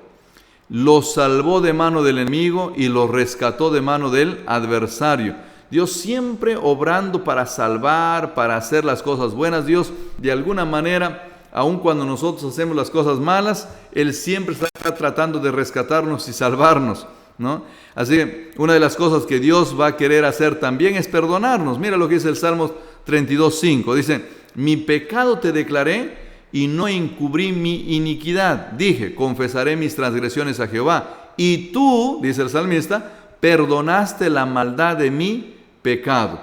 Los salvó de mano del enemigo y los rescató de mano del adversario. Dios siempre obrando para salvar, para hacer las cosas buenas. Dios, de alguna manera, aun cuando nosotros hacemos las cosas malas, Él siempre está tratando de rescatarnos y salvarnos, ¿no? Así que una de las cosas que Dios va a querer hacer también es perdonarnos. Mira lo que dice el Salmo 32:5. Dice: mi pecado te declaré y no encubrí mi iniquidad. Dije: confesaré mis transgresiones a Jehová. Y tú, dice el salmista, perdonaste la maldad de mi pecado.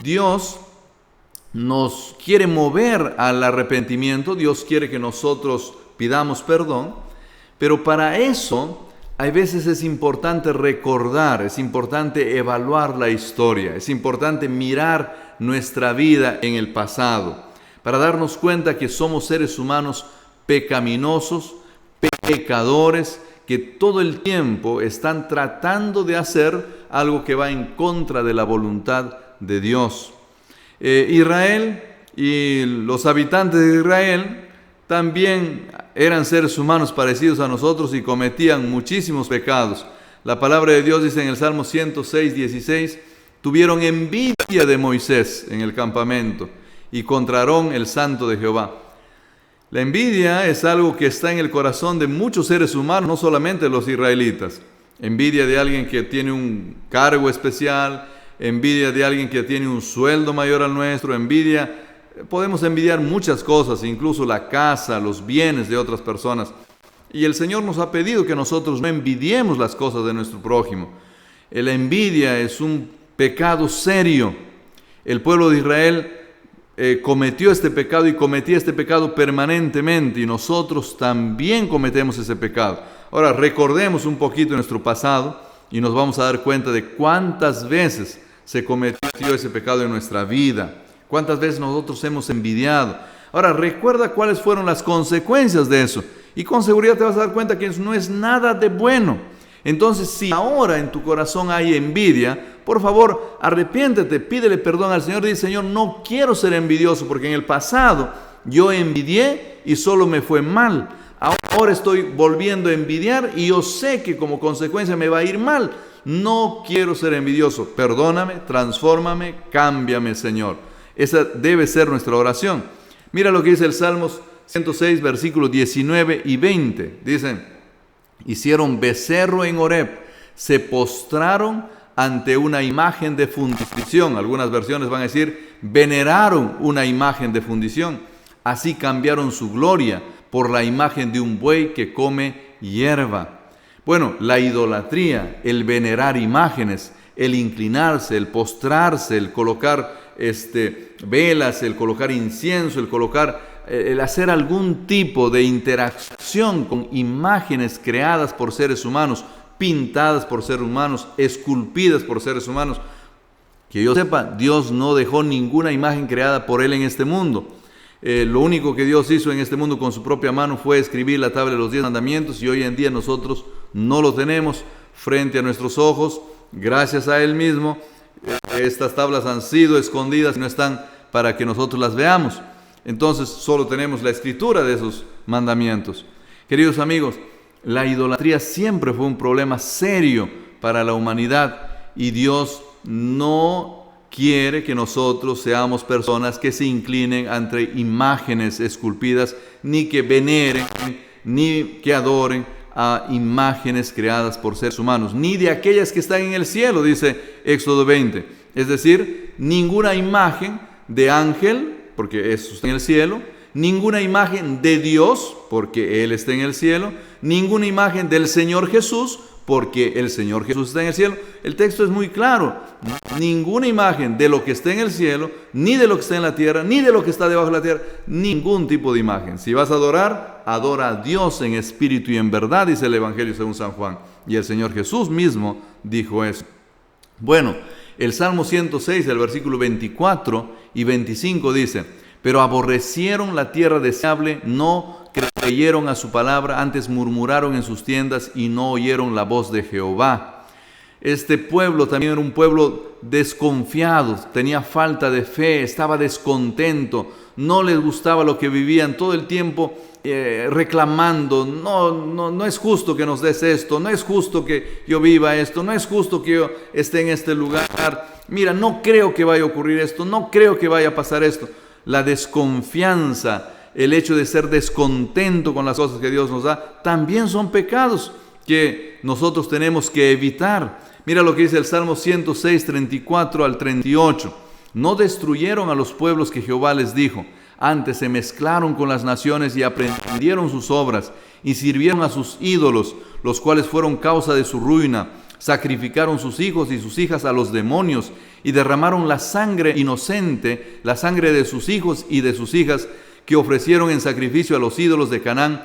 Dios nos quiere mover al arrepentimiento. Dios quiere que nosotros pidamos perdón. Pero para eso, hay veces es importante recordar, es importante evaluar la historia, es importante mirar nuestra vida en el pasado, para darnos cuenta que somos seres humanos pecaminosos, pecadores, que todo el tiempo están tratando de hacer algo que va en contra de la voluntad de Dios. Israel y los habitantes de Israel también eran seres humanos parecidos a nosotros y cometían muchísimos pecados. La palabra de Dios dice en el Salmo 106:16: tuvieron envidia de Moisés en el campamento y contra Aarón, el santo de Jehová. La envidia es algo que está en el corazón de muchos seres humanos, no solamente los israelitas. Envidia de alguien que tiene un cargo especial, envidia de alguien que tiene un sueldo mayor al nuestro, podemos envidiar muchas cosas, incluso la casa, los bienes de otras personas. Y el Señor nos ha pedido que nosotros no envidiemos las cosas de nuestro prójimo. La envidia es un pecado serio. El pueblo de Israel cometió este pecado y cometía este pecado permanentemente, y nosotros también cometemos ese pecado. Ahora, recordemos un poquito nuestro pasado. y nos vamos a dar cuenta de cuántas veces se cometió ese pecado en nuestra vida, cuántas veces nosotros hemos envidiado. Ahora, recuerda cuáles fueron las consecuencias de eso, y con seguridad te vas a dar cuenta que eso no es nada de bueno. Entonces, si ahora en tu corazón hay envidia, por favor, arrepiéntete, pídele perdón al Señor y dice: Señor, no quiero ser envidioso, porque en el pasado yo envidié y solo me fue mal. Ahora estoy volviendo a envidiar y yo sé que como consecuencia me va a ir mal. No quiero ser envidioso. Perdóname, transfórmame, cámbiame, Señor. Esa debe ser nuestra oración. Mira lo que dice el Salmos 106, versículos 19 y 20. Dicen: hicieron becerro en Horeb, se postraron ante una imagen de fundición. Algunas versiones van a decir: veneraron una imagen de fundición. Así cambiaron su gloria por la imagen de un buey que come hierba. Bueno, la idolatría, el venerar imágenes, el inclinarse, el postrarse, el colocar velas, el colocar incienso, el hacer algún tipo de interacción con imágenes creadas por seres humanos, pintadas por seres humanos, esculpidas por seres humanos. Que yo sepa, Dios no dejó ninguna imagen creada por Él en este mundo. Lo único que Dios hizo en este mundo con su propia mano fue escribir la tabla de los 10 mandamientos, y hoy en día nosotros no lo tenemos frente a nuestros ojos. Gracias a Él mismo, estas tablas han sido escondidas y no están para que nosotros las veamos. Entonces solo tenemos la escritura de esos mandamientos. Queridos amigos, la idolatría siempre fue un problema serio para la humanidad, y Dios no quiere que nosotros seamos personas que se inclinen ante imágenes esculpidas, ni que veneren, ni que adoren a imágenes creadas por seres humanos, ni de aquellas que están en el cielo, dice Éxodo 20. Es decir, ninguna imagen de ángel, porque eso está en el cielo, ninguna imagen de Dios, porque Él está en el cielo, ninguna imagen del Señor Jesús, porque el Señor Jesús está en el cielo. El texto es muy claro: ninguna imagen de lo que está en el cielo, ni de lo que está en la tierra, ni de lo que está debajo de la tierra, ningún tipo de imagen. Si vas a adorar, adora a Dios en espíritu y en verdad, dice el Evangelio según San Juan. Y el Señor Jesús mismo dijo eso. Bueno, el Salmo 106, el versículo 24 y 25 dice: pero aborrecieron la tierra deseable, no creyeron a su palabra, antes murmuraron en sus tiendas y no oyeron la voz de Jehová. Este pueblo también era un pueblo desconfiado, tenía falta de fe, estaba descontento, no les gustaba lo que vivían, todo el tiempo reclamando: no es justo que nos des esto, no es justo que yo viva esto, no es justo que yo esté en este lugar, mira, no creo que vaya a ocurrir esto, no creo que vaya a pasar esto. La desconfianza, el hecho de ser descontento con las cosas que Dios nos da, también son pecados que nosotros tenemos que evitar. Mira lo que dice el Salmo 106, 34 al 38. No destruyeron a los pueblos que Jehová les dijo, antes se mezclaron con las naciones y aprendieron sus obras, y sirvieron a sus ídolos, los cuales fueron causa de su ruina. Sacrificaron sus hijos y sus hijas a los demonios, y derramaron la sangre inocente, la sangre de sus hijos y de sus hijas, que ofrecieron en sacrificio a los ídolos de Canaán,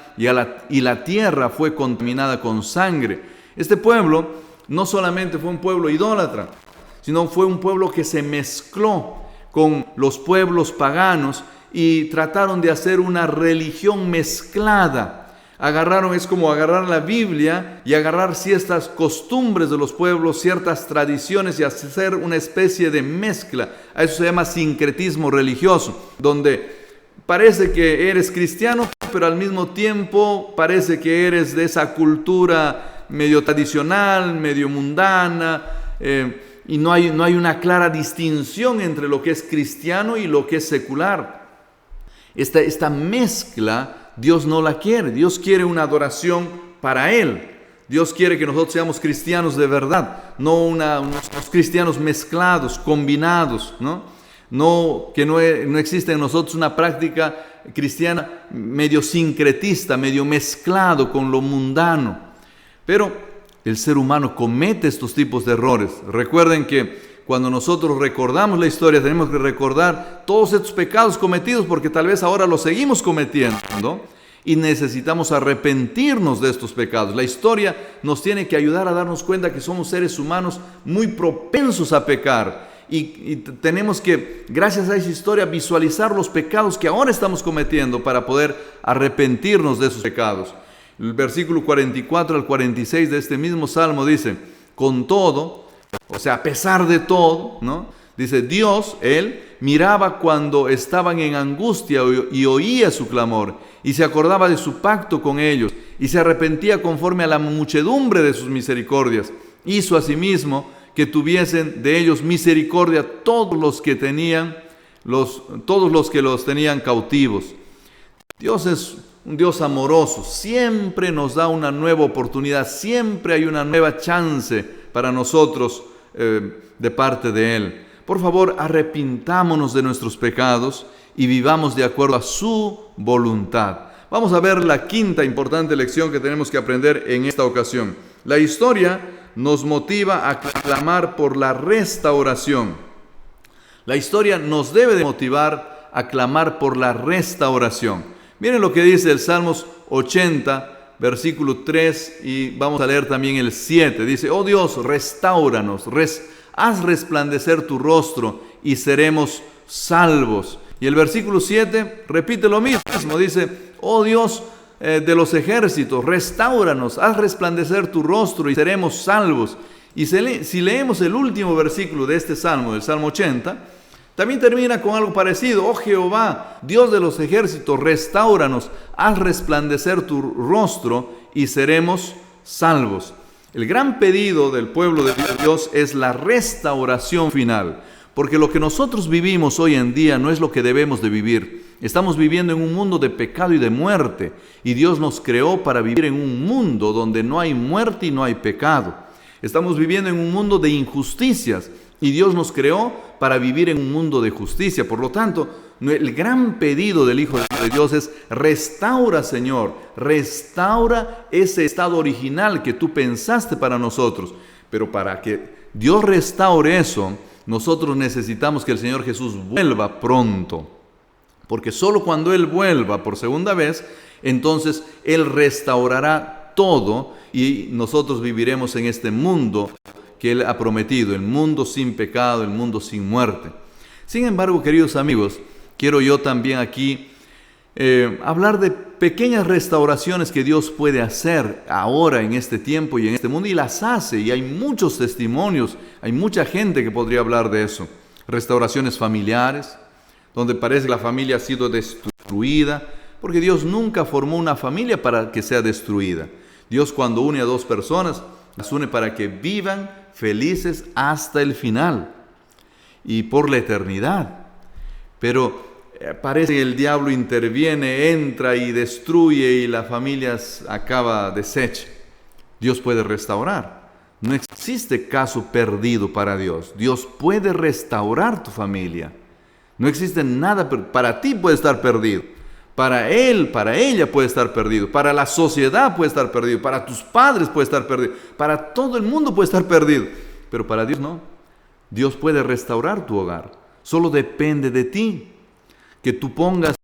y la tierra fue contaminada con sangre. Este pueblo no solamente fue un pueblo idólatra, sino fue un pueblo que se mezcló con los pueblos paganos y trataron de hacer una religión mezclada. Es como agarrar la Biblia y agarrar ciertas costumbres de los pueblos, ciertas tradiciones, y hacer una especie de mezcla. A eso se llama sincretismo religioso, donde parece que eres cristiano, pero al mismo tiempo parece que eres de esa cultura medio tradicional, medio mundana, y no hay una clara distinción entre lo que es cristiano y lo que es secular. Esta mezcla Dios no la quiere. Dios quiere una adoración para Él. Dios quiere que nosotros seamos cristianos de verdad, no unos cristianos mezclados, combinados, que no existe en nosotros una práctica cristiana medio sincretista, medio mezclado con lo mundano. Pero el ser humano comete estos tipos de errores. Recuerden que cuando nosotros recordamos la historia, tenemos que recordar todos estos pecados cometidos, porque tal vez ahora los seguimos cometiendo. Y necesitamos arrepentirnos de estos pecados. La historia nos tiene que ayudar a darnos cuenta que somos seres humanos muy propensos a pecar. Y tenemos que, gracias a esa historia, visualizar los pecados que ahora estamos cometiendo para poder arrepentirnos de esos pecados. El versículo 44 al 46 de este mismo salmo dice: con todo, o sea, a pesar de todo, ¿no? Dice, Dios, Él miraba cuando estaban en angustia y oía su clamor, y se acordaba de su pacto con ellos, y se arrepentía conforme a la muchedumbre de sus misericordias. Hizo asimismo que tuviesen de ellos misericordia todos los que los tenían cautivos. Dios es un Dios amoroso, siempre nos da una nueva oportunidad, siempre hay una nueva chance para nosotros de parte de Él. Por favor, arrepintámonos de nuestros pecados y vivamos de acuerdo a su voluntad. Vamos a ver la quinta importante lección que tenemos que aprender en esta ocasión. La historia nos motiva a clamar por la restauración. La historia nos debe de motivar a clamar por la restauración. Miren lo que dice el Salmos 80, versículo 3, y vamos a leer también el 7. Dice, oh Dios, restauranos, haz resplandecer tu rostro y seremos salvos. Y el versículo 7 repite lo mismo, dice, oh Dios de los ejércitos, restauranos, haz resplandecer tu rostro y seremos salvos. Y si leemos el último versículo de este salmo, del Salmo 80, también termina con algo parecido. Oh Jehová, Dios de los ejércitos, restauranos, haz resplandecer tu rostro y seremos salvos. El gran pedido del pueblo de Dios es la restauración final, porque lo que nosotros vivimos hoy en día no es lo que debemos de vivir. Estamos viviendo en un mundo de pecado y de muerte, y Dios nos creó para vivir en un mundo donde no hay muerte y no hay pecado. Estamos viviendo en un mundo de injusticias, y Dios nos creó para vivir en un mundo de justicia. Por lo tanto, el gran pedido del Hijo de Dios es: restaura, Señor, restaura ese estado original que tú pensaste para nosotros. Pero para que Dios restaure eso, nosotros necesitamos que el Señor Jesús vuelva pronto. Porque solo cuando Él vuelva por segunda vez, entonces Él restaurará todo y nosotros viviremos en este mundo que Él ha prometido, el mundo sin pecado, el mundo sin muerte. Sin embargo, queridos amigos, quiero yo también aquí hablar de pequeñas restauraciones que Dios puede hacer ahora en este tiempo y en este mundo, y las hace, y hay muchos testimonios, hay mucha gente que podría hablar de eso. Restauraciones familiares, donde parece que la familia ha sido destruida, porque Dios nunca formó una familia para que sea destruida. Dios, cuando une a dos personas, las une para que vivan felices hasta el final y por la eternidad. Pero parece que el diablo interviene, entra y destruye, y la familia acaba deshecha. Dios puede restaurar. No existe caso perdido para Dios. Dios puede restaurar tu familia. No existe nada, para ti puede estar perdido. Para él, para ella puede estar perdido. Para la sociedad puede estar perdido. Para tus padres puede estar perdido. Para todo el mundo puede estar perdido. Pero para Dios no. Dios puede restaurar tu hogar. Solo depende de ti. Que tú pongas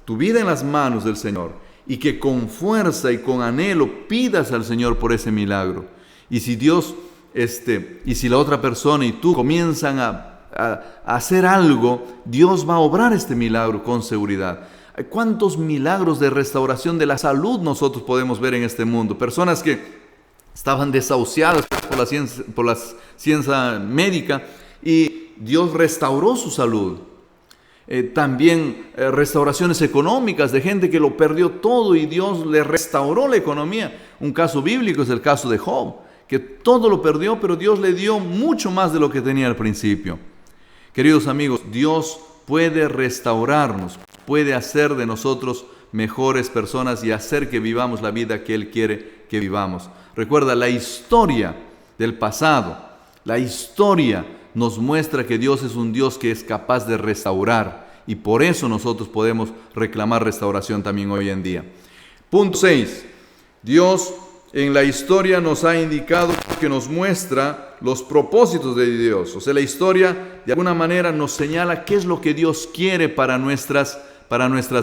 tu vida en las manos del Señor y que con fuerza y con anhelo pidas al Señor por ese milagro. Y si Dios, y si la otra persona y tú comienzan a hacer algo, Dios va a obrar este milagro con seguridad. ¿Cuántos milagros de restauración de la salud nosotros podemos ver en este mundo? Personas que estaban desahuciadas por la ciencia médica y Dios restauró su salud. También restauraciones económicas de gente que lo perdió todo y Dios le restauró la economía. Un caso bíblico es el caso de Job, que todo lo perdió, pero Dios le dio mucho más de lo que tenía al principio. Queridos amigos, Dios puede restaurarnos, puede hacer de nosotros mejores personas y hacer que vivamos la vida que Él quiere que vivamos. Recuerda, la historia del pasado, la historia nos muestra que Dios es un Dios que es capaz de restaurar, y por eso nosotros podemos reclamar restauración también hoy en día. Punto 6. Dios en la historia nos ha indicado que nos muestra los propósitos de Dios. O sea, la historia de alguna manera nos señala qué es lo que Dios quiere para nuestras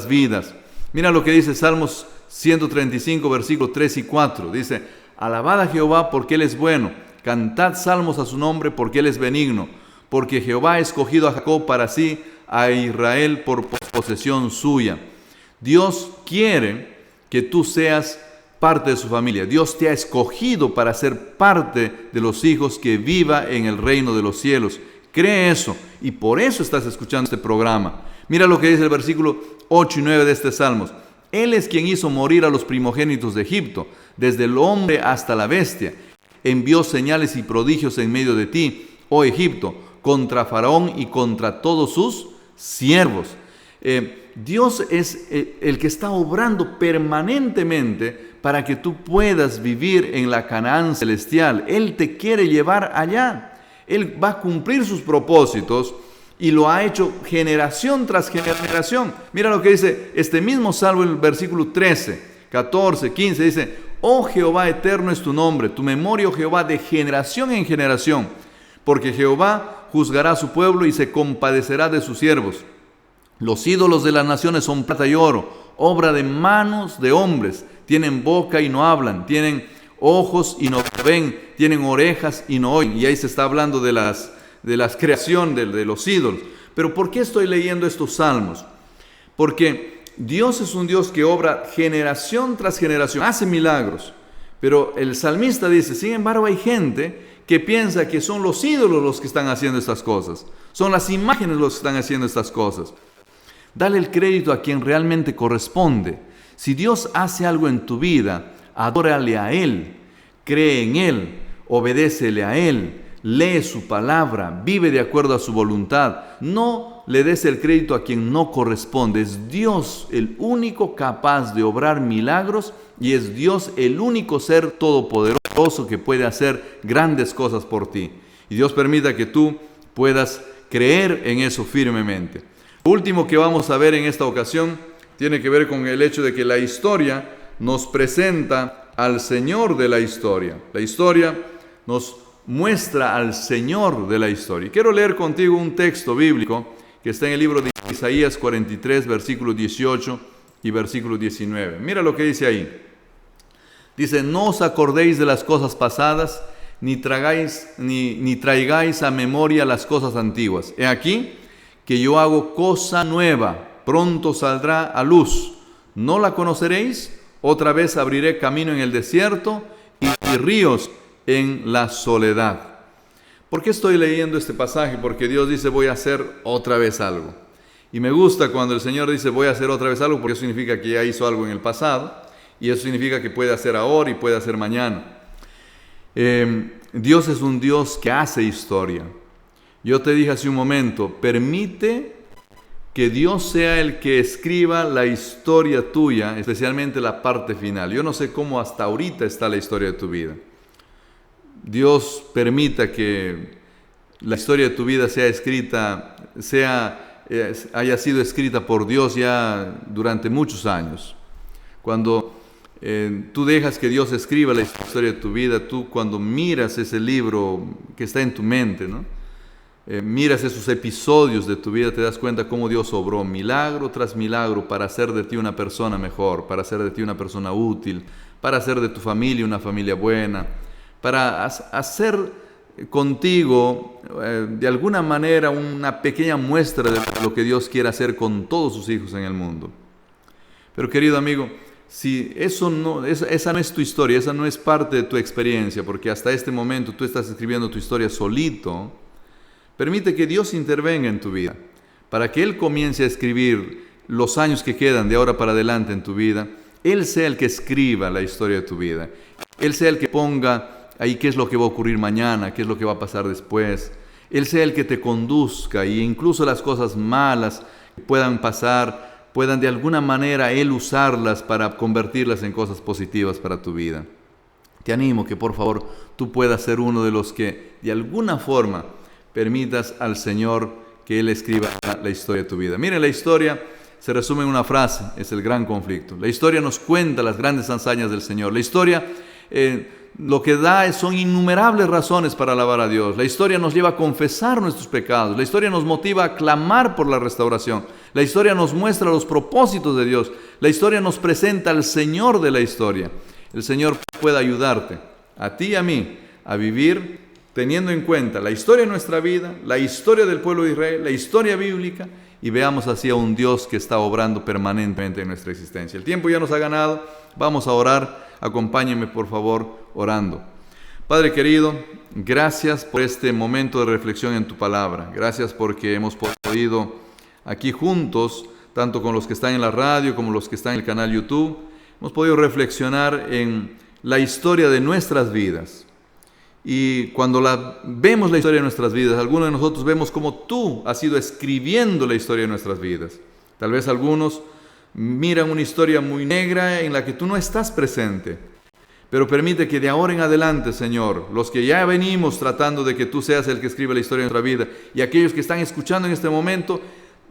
vidas. Mira lo que dice Salmos 135, versículos 3 y 4. Dice: alabad a Jehová porque Él es bueno, cantad salmos a su nombre porque Él es benigno, porque Jehová ha escogido a Jacob para sí, a Israel por posesión suya. Dios quiere que tú seas parte de su familia. Dios te ha escogido para ser parte de los hijos que viva en el reino de los cielos. Cree eso y por eso estás escuchando este programa. Mira lo que dice el versículo 8 y 9 de este Salmos. Él es quien hizo morir a los primogénitos de Egipto, desde el hombre hasta la bestia. Envió señales y prodigios en medio de ti, oh Egipto, contra Faraón y contra todos sus siervos. Dios es el que está obrando permanentemente para que tú puedas vivir en la Canaán celestial. Él te quiere llevar allá. Él va a cumplir sus propósitos y lo ha hecho generación tras generación. Mira lo que dice este mismo Salmo en el versículo 13, 14, 15. Dice: oh Jehová, eterno es tu nombre, tu memoria, oh Jehová, de generación en generación. Porque Jehová juzgará a su pueblo y se compadecerá de sus siervos. Los ídolos de las naciones son plata y oro, obra de manos de hombres. Tienen boca y no hablan, tienen ojos y no ven, tienen orejas y no oyen. Y ahí se está hablando de las creación de los ídolos. Pero ¿por qué estoy leyendo estos salmos? Porque Dios es un Dios que obra generación tras generación, hace milagros. Pero el salmista dice: sin embargo, hay gente que piensa que son los ídolos los que están haciendo estas cosas. Son las imágenes los que están haciendo estas cosas. Dale el crédito a quien realmente corresponde. Si Dios hace algo en tu vida, adórale a Él, cree en Él, obedécele a Él, lee su palabra, vive de acuerdo a su voluntad. No le des el crédito a quien no corresponde. Es Dios el único capaz de obrar milagros y es Dios el único ser todopoderoso que puede hacer grandes cosas por ti. Y Dios permita que tú puedas creer en eso firmemente. Lo último que vamos a ver en esta ocasión tiene que ver con el hecho de que la historia nos presenta al Señor de la historia. La historia nos muestra al Señor de la historia. Y quiero leer contigo un texto bíblico que está en el libro de Isaías 43, versículo 18 y versículo 19. Mira lo que dice ahí. Dice: no os acordéis de las cosas pasadas, ni traigáis a memoria las cosas antiguas. He aquí que yo hago cosa nueva, pronto saldrá a luz. ¿No la conoceréis? Otra vez abriré camino en el desierto y ríos en la soledad. ¿Por qué estoy leyendo este pasaje? Porque Dios dice: voy a hacer otra vez algo. Y me gusta cuando el Señor dice: voy a hacer otra vez algo, porque eso significa que ya hizo algo en el pasado, y eso significa que puede hacer ahora y puede hacer mañana. Dios es un Dios que hace historia. Yo te dije hace un momento, permite que Dios sea el que escriba la historia tuya, especialmente la parte final. Yo no sé cómo hasta ahorita está la historia de tu vida. Dios permita que la historia de tu vida haya sido escrita por Dios ya durante muchos años. Cuando tú dejas que Dios escriba la historia de tu vida, tú cuando miras ese libro que está en tu mente, ¿no? Miras esos episodios de tu vida, te das cuenta cómo Dios obró milagro tras milagro para hacer de ti una persona mejor, para hacer de ti una persona útil, para hacer de tu familia una familia buena, para hacer contigo de alguna manera una pequeña muestra de lo que Dios quiere hacer con todos sus hijos en el mundo. Pero querido amigo, si esa no es tu historia, esa no es parte de tu experiencia, porque hasta este momento tú estás escribiendo tu historia solito, permite que Dios intervenga en tu vida, para que Él comience a escribir los años que quedan de ahora para adelante en tu vida. Él sea el que escriba la historia de tu vida. Él sea el que ponga ahí qué es lo que va a ocurrir mañana, qué es lo que va a pasar después. Él sea el que te conduzca y incluso las cosas malas que puedan pasar, puedan de alguna manera Él usarlas para convertirlas en cosas positivas para tu vida. Te animo que por favor tú puedas ser uno de los que de alguna forma permitas al Señor que Él escriba la historia de tu vida. Miren, la historia se resume en una frase, es el gran conflicto. La historia nos cuenta las grandes hazañas del Señor. La historia lo que da son innumerables razones para alabar a Dios. La historia nos lleva a confesar nuestros pecados. La historia nos motiva a clamar por la restauración. La historia nos muestra los propósitos de Dios. La historia nos presenta al Señor de la historia. El Señor puede ayudarte, a ti y a mí, a vivir teniendo en cuenta la historia de nuestra vida, la historia del pueblo de Israel, la historia bíblica, y veamos así a un Dios que está obrando permanentemente en nuestra existencia. El tiempo ya nos ha ganado. Vamos a orar. Acompáñenme, por favor, orando. Padre querido, gracias por este momento de reflexión en tu palabra. Gracias porque hemos podido aquí juntos, tanto con los que están en la radio como los que están en el canal YouTube, hemos podido reflexionar en la historia de nuestras vidas. Y cuando vemos la historia de nuestras vidas, algunos de nosotros vemos cómo tú has ido escribiendo la historia de nuestras vidas. Tal vez algunos miran una historia muy negra en la que tú no estás presente. Pero permite que de ahora en adelante, Señor, los que ya venimos tratando de que tú seas el que escribe la historia de nuestra vida, y aquellos que están escuchando en este momento,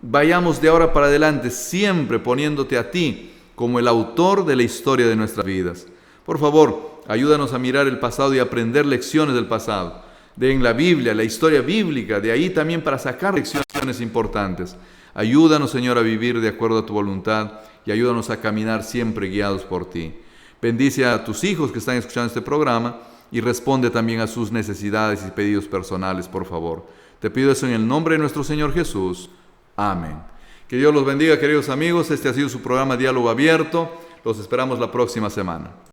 vayamos de ahora para adelante siempre poniéndote a ti como el autor de la historia de nuestras vidas. Por favor, ayúdanos a mirar el pasado y aprender lecciones del pasado. En la Biblia, la historia bíblica, de ahí también para sacar lecciones importantes. Ayúdanos, Señor, a vivir de acuerdo a tu voluntad y ayúdanos a caminar siempre guiados por ti. Bendice a tus hijos que están escuchando este programa y responde también a sus necesidades y pedidos personales, por favor. Te pido eso en el nombre de nuestro Señor Jesús. Amén. Que Dios los bendiga, queridos amigos. Este ha sido su programa Diálogo Abierto. Los esperamos la próxima semana.